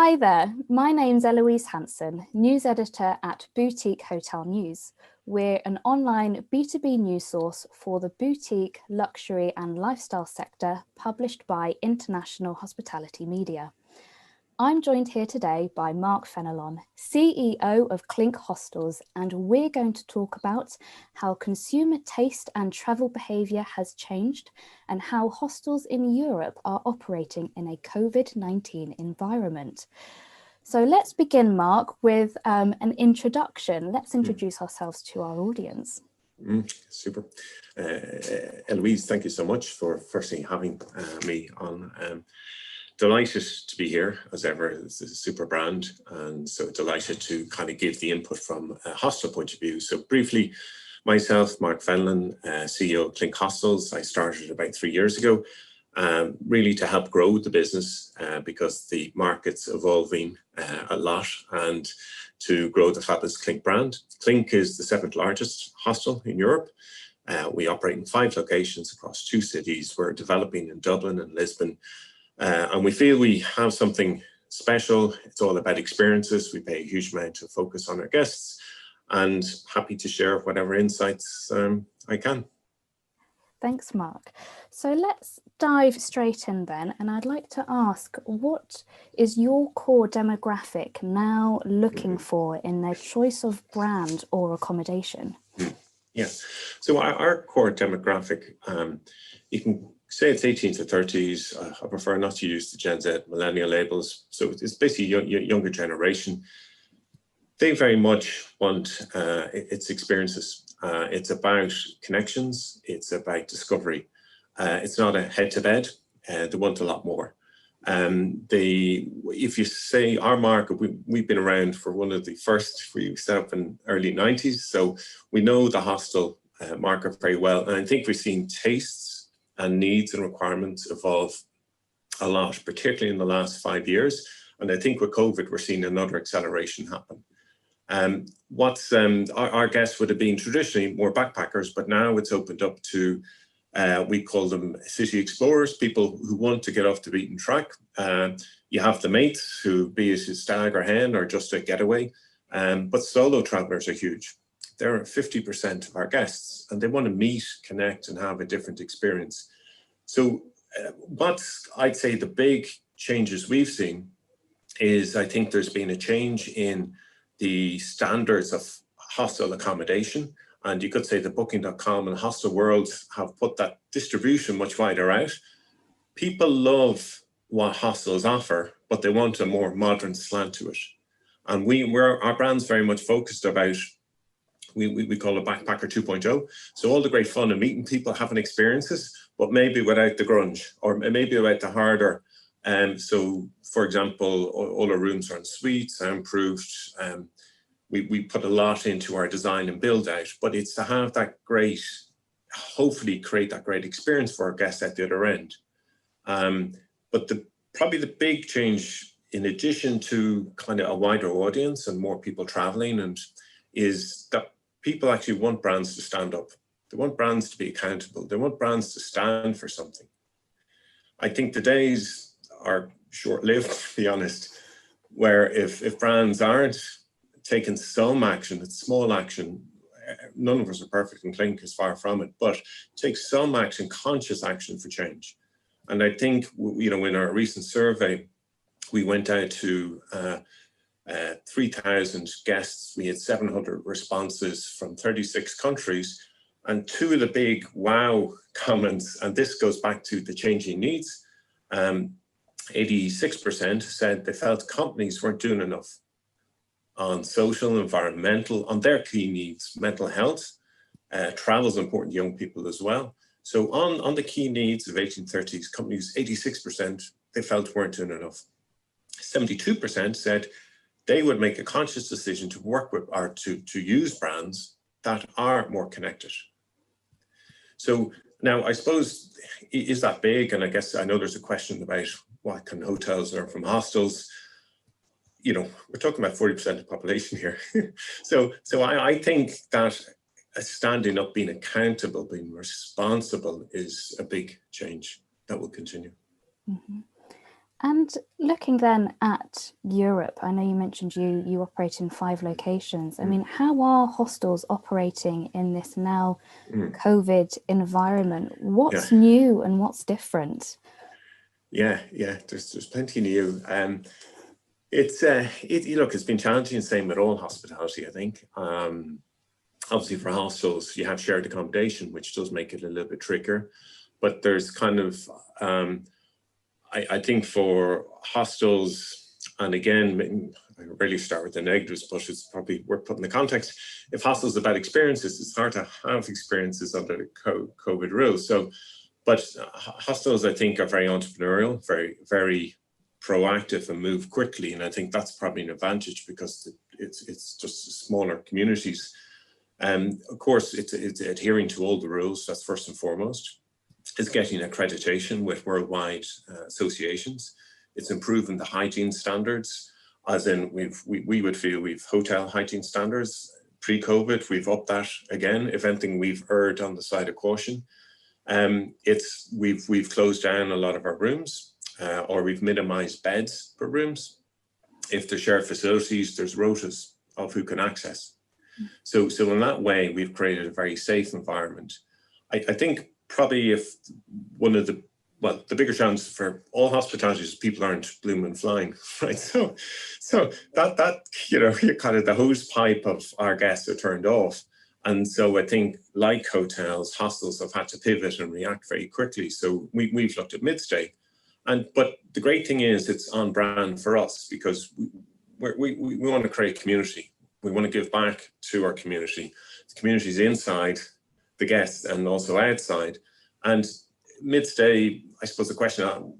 Hi there, my name's Eloise Hanson, news editor at Boutique Hotel News. We're an online B2B news source for the boutique, luxury and lifestyle sector, published by International Hospitality Media. I'm joined here today by Mark Fenelon, CEO of Clink Hostels, and we're going to talk about how consumer taste and travel behaviour has changed and how hostels in Europe are operating in a COVID-19 environment. So let's begin, Mark, with an introduction. Let's introduce ourselves to our audience. Super. Eloise, thank you so much for firstly having me on. Delighted to be here as ever. It's a super brand, and so delighted to kind of give the input from a hostel point of view. So briefly, myself, Mark Fenelon, CEO of Clink Hostels. I started about 3 years ago, really to help grow the business because the market's evolving a lot, and to grow the fabulous Clink brand. Clink is the 7th largest hostel in Europe. We operate in 5 locations across 2 cities. We're developing in Dublin and Lisbon. And we feel we have something special. It's all about experiences. We pay a huge amount of focus on our guests, and happy to share whatever insights I can. Thanks, Mark. So let's dive straight in then. And I'd like to ask, what is your core demographic now looking for in their choice of brand or accommodation? Yeah, so our core demographic, you can say it's 18 to 30s. I prefer not to use the Gen Z millennial labels. So it's basically younger generation. They very much want its experiences. It's about connections. It's about discovery. It's not a head to bed. They want a lot more. If you say our market, we've been around for one of the first. We set up in early 90s. So we know the hostel market very well. And I think we've seen tastes and needs and requirements evolve a lot, particularly in the last 5 years. And I think with COVID, we're seeing another acceleration happen. Our guests would have been traditionally more backpackers, but now it's opened up to, we call them city explorers, people who want to get off the beaten track. You have the mates who, be it a stag or hen or just a getaway, but solo travelers are huge. They're 50% of our guests, and they want to meet, connect, and have a different experience. So what's, I'd say, the big changes we've seen is I think there's been a change in the standards of hostel accommodation. And you could say the Booking.com and Hostel World have put that distribution much wider out. People love what hostels offer, but they want a more modern slant to it. And our brand's very much focused about, we call it Backpacker 2.0. So all the great fun of meeting people, having experiences, but maybe without the grunge, or maybe without the harder. So, for example, all our rooms are en suite, soundproofed. We put a lot into our design and build out, but it's to have that great, hopefully create that great experience for our guests at the other end. But probably the big change, in addition to kind of a wider audience and more people traveling, is that people actually want brands to stand up. They want brands to be accountable. They want brands to stand for something. I think the days are short-lived, to be honest, where if brands aren't taking some action, it's small action. None of us are perfect, and Clink is far from it, but take some action, conscious action for change. And I think, in our recent survey, we went out to 3,000 guests. We had 700 responses from 36 countries. And 2 of the big wow comments, and this goes back to the changing needs, 86% said they felt companies weren't doing enough on social, environmental, on their key needs, mental health. Travel is important to young people as well. So on the key needs of 1830s, companies, 86% they felt weren't doing enough. 72% said they would make a conscious decision to work with or to use brands that are more connected. So now, I suppose, is that big? And I guess I know there's a question about what can hotels learn from hostels. We're talking about 40% of the population here. So I think that standing up, being accountable, being responsible is a big change that will continue. Mm-hmm. And looking then at Europe, I know you mentioned you operate in 5 locations. I mean, how are hostels operating in this now COVID environment? What's new and what's different? Yeah, there's plenty new. It's been challenging, same with all hospitality, I think. Obviously for hostels, you have shared accommodation, which does make it a little bit trickier. But there's kind of, I think for hostels, and again, I really start with the negatives, but it's probably worth putting the context. If hostels are bad experiences, it's hard to have experiences under the COVID rules. So, but hostels, I think, are very entrepreneurial, very, very proactive and move quickly. And I think that's probably an advantage because it's just smaller communities. Of course, it's adhering to all the rules, that's first and foremost. It's getting accreditation with worldwide associations. It's improving the hygiene standards, as in we would feel we've hotel hygiene standards. Pre-COVID, we've upped that again. If anything, we've erred on the side of caution. We've closed down a lot of our rooms, or we've minimized beds per rooms. If they're shared facilities, there's rotas of who can access. So in that way, we've created a very safe environment. I think probably if one of the bigger challenge for all hospitality is people aren't blooming and flying, right? So that you kind of the hose pipe of our guests are turned off. And so I think like hotels, hostels have had to pivot and react very quickly. So we've looked at midstay. But the great thing is it's on brand for us because we want to create community. We want to give back to our community. The community's inside the guests and also outside. And midstay, I suppose the question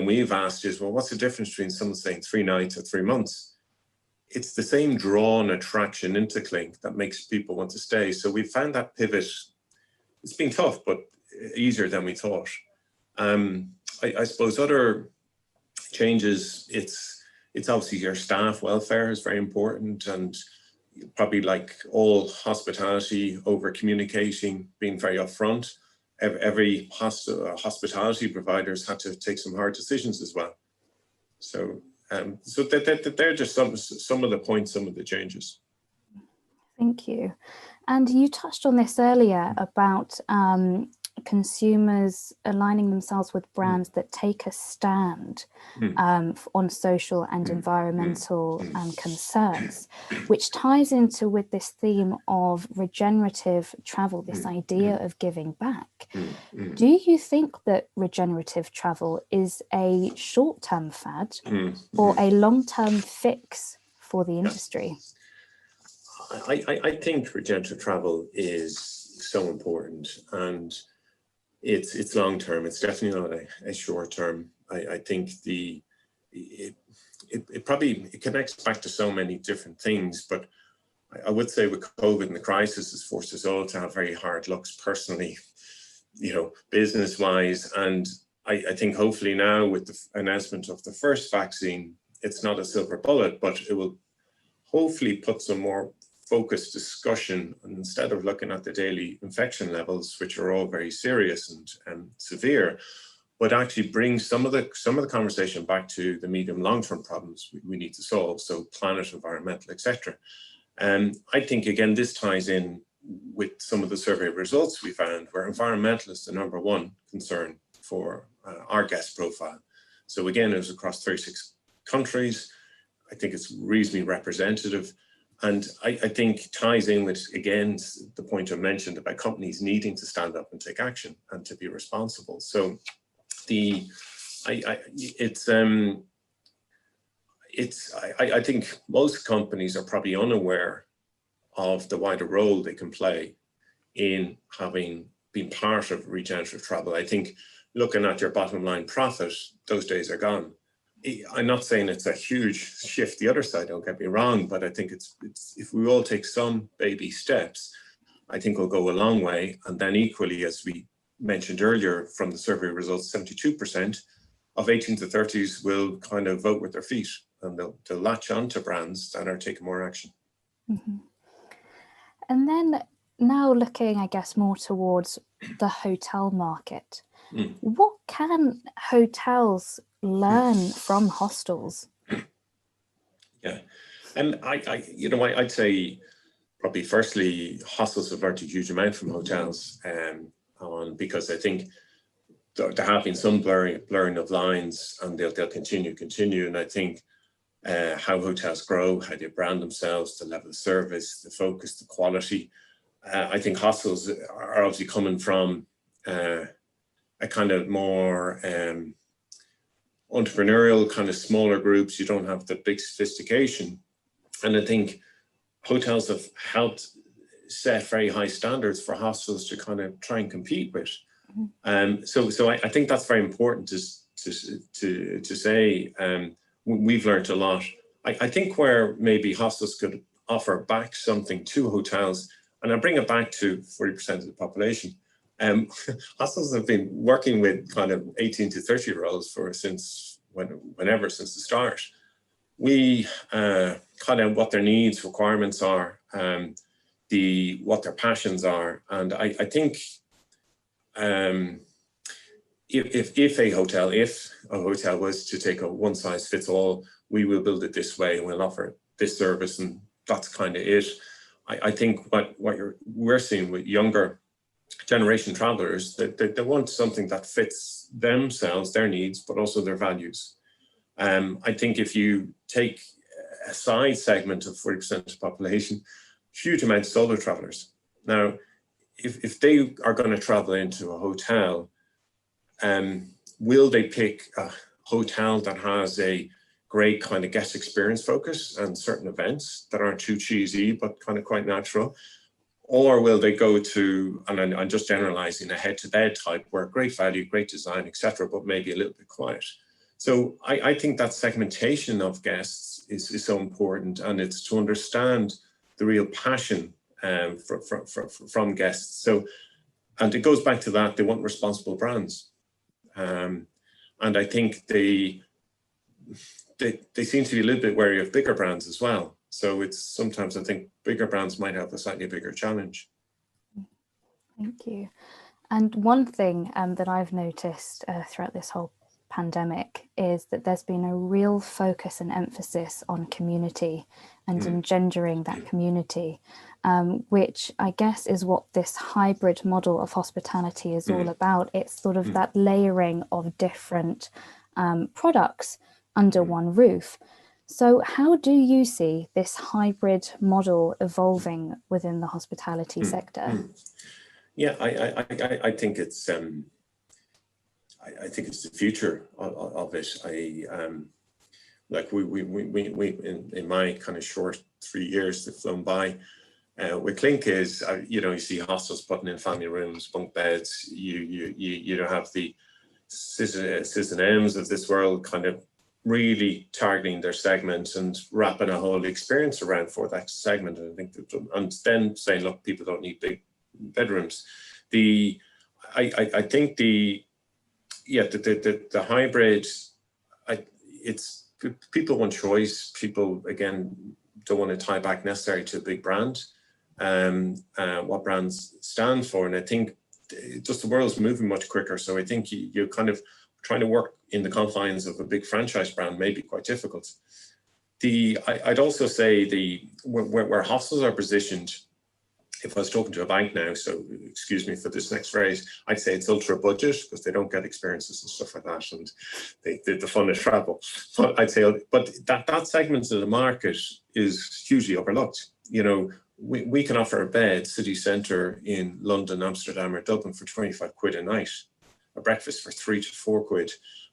we've asked is, well, what's the difference between someone staying 3 nights or 3 months? It's the same draw and attraction into Clink that makes people want to stay. So we found that pivot, it's been tough, but easier than we thought. I suppose other changes, it's obviously your staff welfare is very important, and probably like all hospitality, over communicating, being very upfront. Every hospitality providers had to take some hard decisions as well. So they're just some of the points, some of the changes. Thank you. And you touched on this earlier about consumers aligning themselves with brands that take a stand on social and environmental concerns, which ties into with this theme of regenerative travel, this idea of giving back. Do you think that regenerative travel is a short-term fad or a long-term fix for the industry? I think regenerative travel is so important, and it's long term. It's definitely not a short term. I think it connects back to so many different things, but I would say with COVID and the crisis has forced us all to have very hard looks personally, business wise. And I think hopefully now with the announcement of the first vaccine, it's not a silver bullet, but it will hopefully put some more focused discussion, and instead of looking at the daily infection levels, which are all very serious and severe, but actually bring some of the conversation back to the medium long-term problems we need to solve, so planet, environmental, etc. And I think again this ties in with some of the survey results we found, where environmental is the #1 concern for our guest profile. So again, it was across 36 countries. I think it's reasonably representative. And I think ties in with, again, the point I mentioned about companies needing to stand up and take action and to be responsible. So I think most companies are probably unaware of the wider role they can play in having been part of regenerative travel. I think looking at your bottom line profit, those days are gone. I'm not saying it's a huge shift the other side, don't get me wrong, but I think it's if we all take some baby steps, I think we'll go a long way. And then equally, as we mentioned earlier from the survey results, 72% of 18 to 30s will kind of vote with their feet, and they'll latch on to brands that are taking more action. And then now looking, I guess, more towards the hotel market, what can hotels learn from hostels? Yeah, and I'd say probably firstly, hostels have learned a huge amount from hotels, because I think there have been some blurring of lines, and they'll continue. And I think how hotels grow, how they brand themselves, the level of service, the focus, the quality. I think hostels are obviously coming from a kind of more entrepreneurial, kind of smaller groups. You don't have the big sophistication. And I think hotels have helped set very high standards for hostels to kind of try and compete with. So I think that's very important to say. We've learned a lot. I think where maybe hostels could offer back something to hotels, and I bring it back to 40% of the population. Hostels have been working with kind of 18 to 30-year-olds since the start. We kind of what their needs, requirements are, what their passions are, and I think if a hotel was to take a one size fits all, we will build it this way and we'll offer this service, and that's kind of it. I think what we're seeing with younger generation travelers, that they want something that fits themselves, their needs, but also their values. I think if you take a side segment of 40% of the population, huge amount of solo travelers. Now, if they are going to travel into a hotel, will they pick a hotel that has a great kind of guest experience focus and certain events that aren't too cheesy but kind of quite natural? Or will they go to, and I'm just generalizing, a head-to-bed type where great value, great design, etc., but maybe a little bit quiet? So I think that segmentation of guests is so important, and it's to understand the real passion from guests. So, and it goes back to that, they want responsible brands. And I think they seem to be a little bit wary of bigger brands as well. So it's sometimes I think bigger brands might have a slightly bigger challenge. Thank you. And one thing that I've noticed throughout this whole pandemic is that there's been a real focus and emphasis on community and engendering that community, which I guess is what this hybrid model of hospitality is all about. It's sort of that layering of different products under one roof. So how do you see this hybrid model evolving within the hospitality sector? Yeah, I think it's I think it's the future of it. Like we in my kind of short 3 years that flown by, with Clink is you see hostels putting in family rooms, bunk beds. You don't have the Cis and M's of this world kind of really targeting their segment and wrapping a whole experience around for that segment. And I think and then saying, look, people don't need big bedrooms. I think the hybrid, it's people want choice. People again don't want to tie back necessarily to a big brand, what brands stand for, and I think just the world's moving much quicker. So I think you're kind of trying to work in the confines of a big franchise brand may be quite difficult. I'd also say where hostels are positioned, if I was talking to a bank now, so excuse me for this next phrase, I'd say it's ultra budget because they don't get experiences and stuff like that, and the fun is travel. But I'd say, but that segment of the market is hugely overlooked. We can offer a bed city centre in London, Amsterdam, or Dublin for 25 quid a night, a breakfast for 3 to 4 quid,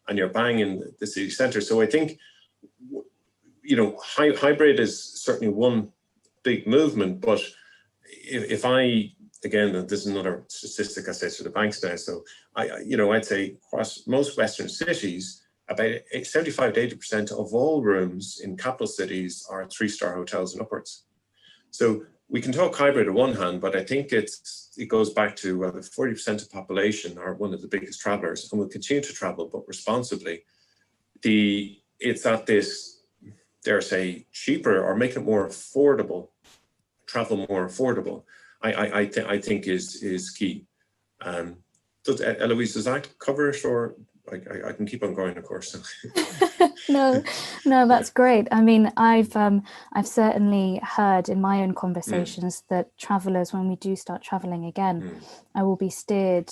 and you're banging the city centre. So I think, hybrid is certainly one big movement, but if again, this is another statistic I say to the banks now, so I'd say across most Western cities, about 75 to 80% of all rooms in capital cities are 3-star hotels and upwards. So we can talk hybrid on one hand, but I think it goes back to 40% of the population are one of the biggest travelers and will continue to travel, but responsibly. It's at this, dare say, cheaper or make it more affordable, travel more affordable, I think is key. Eloise, does that cover it, or I can keep on going, of course. No, that's great. I mean, I've certainly heard in my own conversations that travelers, when we do start traveling again, I will be steered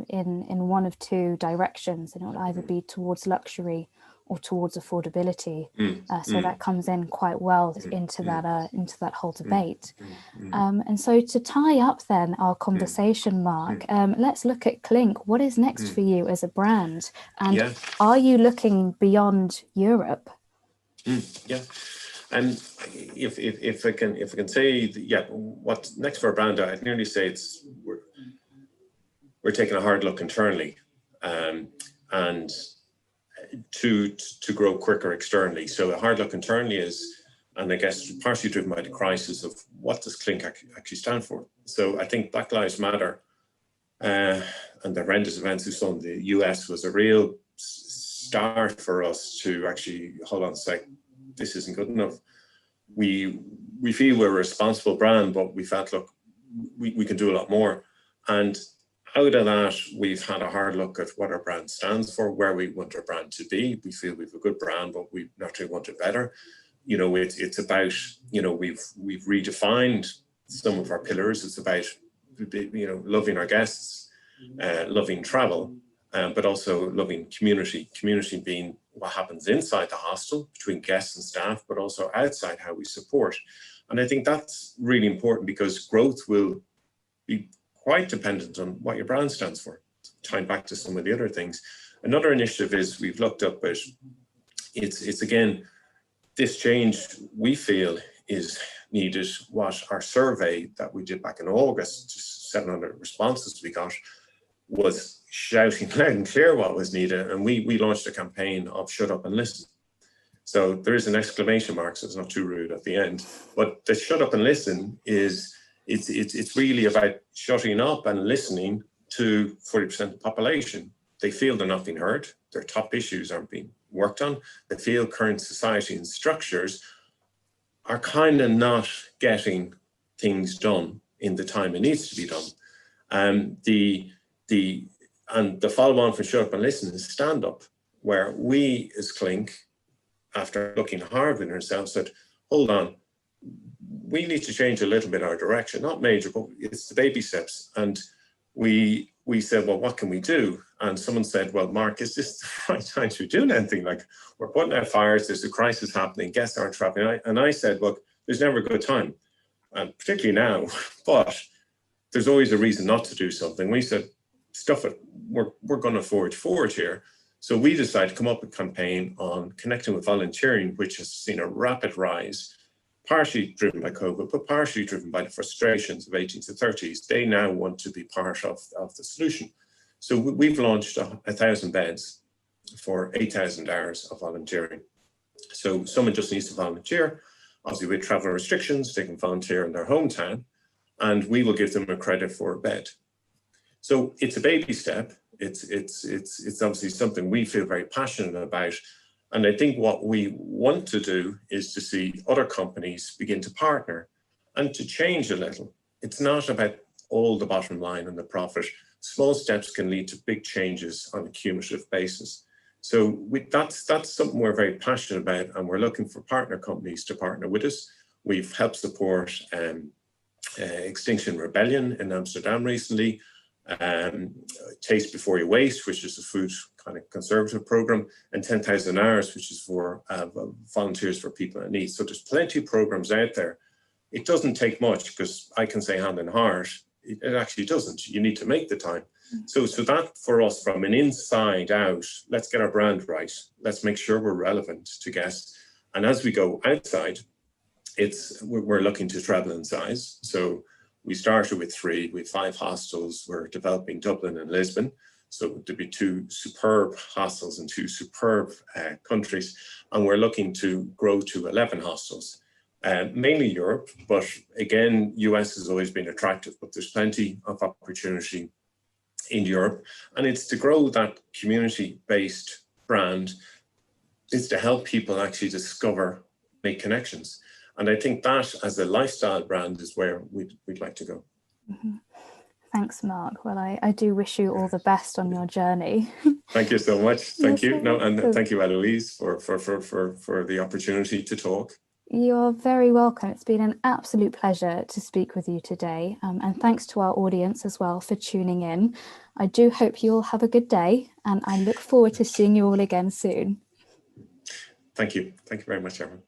in one of two directions, and it will either be towards luxury or towards affordability. So that comes in quite well into that whole debate. And so to tie up then our conversation, Mark, let's look at Clink. What is next for you as a brand? And are you looking beyond Europe? Yeah. And if I can say, what's next for a brand, I'd nearly say we're taking a hard look internally, and to grow quicker externally. So a hard look internally is, and I guess partially driven by the crisis of what does Clink actually stand for. So I think Black Lives Matter and the horrendous events we saw in the US was a real start for us to actually hold on and say, this isn't good enough. We feel we're a responsible brand, but we felt, look, we can do a lot more. And out of that, we've had a hard look at what our brand stands for, where we want our brand to be. We feel we've a good brand, but we naturally want it better. You know, it's about, you know, we've redefined some of our pillars. It's about, you know, loving our guests, loving travel, but also loving community. Community being what happens inside the hostel between guests and staff, but also outside, how we support. And I think that's really important, because growth will be quite dependent on what your brand stands for. Tying back to some of the other things. Another initiative is we've looked up at, it's again, this change we feel is needed. What our survey that we did back in August, just 700 responses we got, was shouting loud and clear what was needed. And we launched a campaign of shut up and listen. So there is an exclamation mark, so it's not too rude at the end. But the shut up and listen is, it's really about shutting up and listening to 40% of the population. They feel they're not being heard. Their top issues aren't being worked on. They feel current society and structures are kind of not getting things done in the time it needs to be done. And the follow-on for shut up and listen is stand up, where we as Clink, after looking hard with ourselves, said, hold on, we need to change a little bit our direction, not major, but it's the baby steps. And we said, well, what can we do? And someone said, well, Mark, is this the right time to be doing anything? Like, we're putting out fires, there's a crisis happening, guests aren't traveling. And I said, look, there's never a good time, and particularly now, but there's always a reason not to do something. We said, stuff it, we're going to forward here. So we decided to come up with a campaign on connecting with volunteering, which has seen a rapid rise, partially driven by COVID, but partially driven by the frustrations of 18 to 30s. They now want to be part of the solution. So we've launched 1,000 beds for 8,000 hours of volunteering. So someone just needs to volunteer. Obviously, with travel restrictions, they can volunteer in their hometown, and we will give them a credit for a bed. So it's a baby step. It's obviously something we feel very passionate about. And I think what we want to do is to see other companies begin to partner and to change a little. It's not about all the bottom line and the profit. Small steps can lead to big changes on a cumulative basis. So that's something we're very passionate about, and we're looking for partner companies to partner with us. We've helped support Extinction Rebellion in Amsterdam recently, Taste Before You Waste, which is a food kind of conservative program, and 10,000 Hours, which is for volunteers for people in need. So there's plenty of programs out there. It doesn't take much, because I can say hand in heart, it actually doesn't. You need to make the time. So that for us, from an inside out, let's get our brand right. Let's make sure we're relevant to guests. And as we go outside, we're looking to treble in size. So we started with 3, with 5 hostels. We're developing Dublin and Lisbon. So there'll be 2 superb hostels in 2 superb countries. And we're looking to grow to 11 hostels, mainly Europe. But again, US has always been attractive, but there's plenty of opportunity in Europe. And it's to grow that community-based brand. It's to help people actually discover, make connections. And I think that as a lifestyle brand is where we'd like to go. Mm-hmm. Thans, Mark. Well, I do wish you all the best on your journey. Thank you so much. Thank you. You're No, and welcome. thank you, Eloise, for the opportunity to talk. You're very welcome. It's been an absolute pleasure to speak with you today. And thanks to our audience as well for tuning in. I do hope you all have a good day, and I look forward to seeing you all again soon. Thank you. Thank you very much, everyone.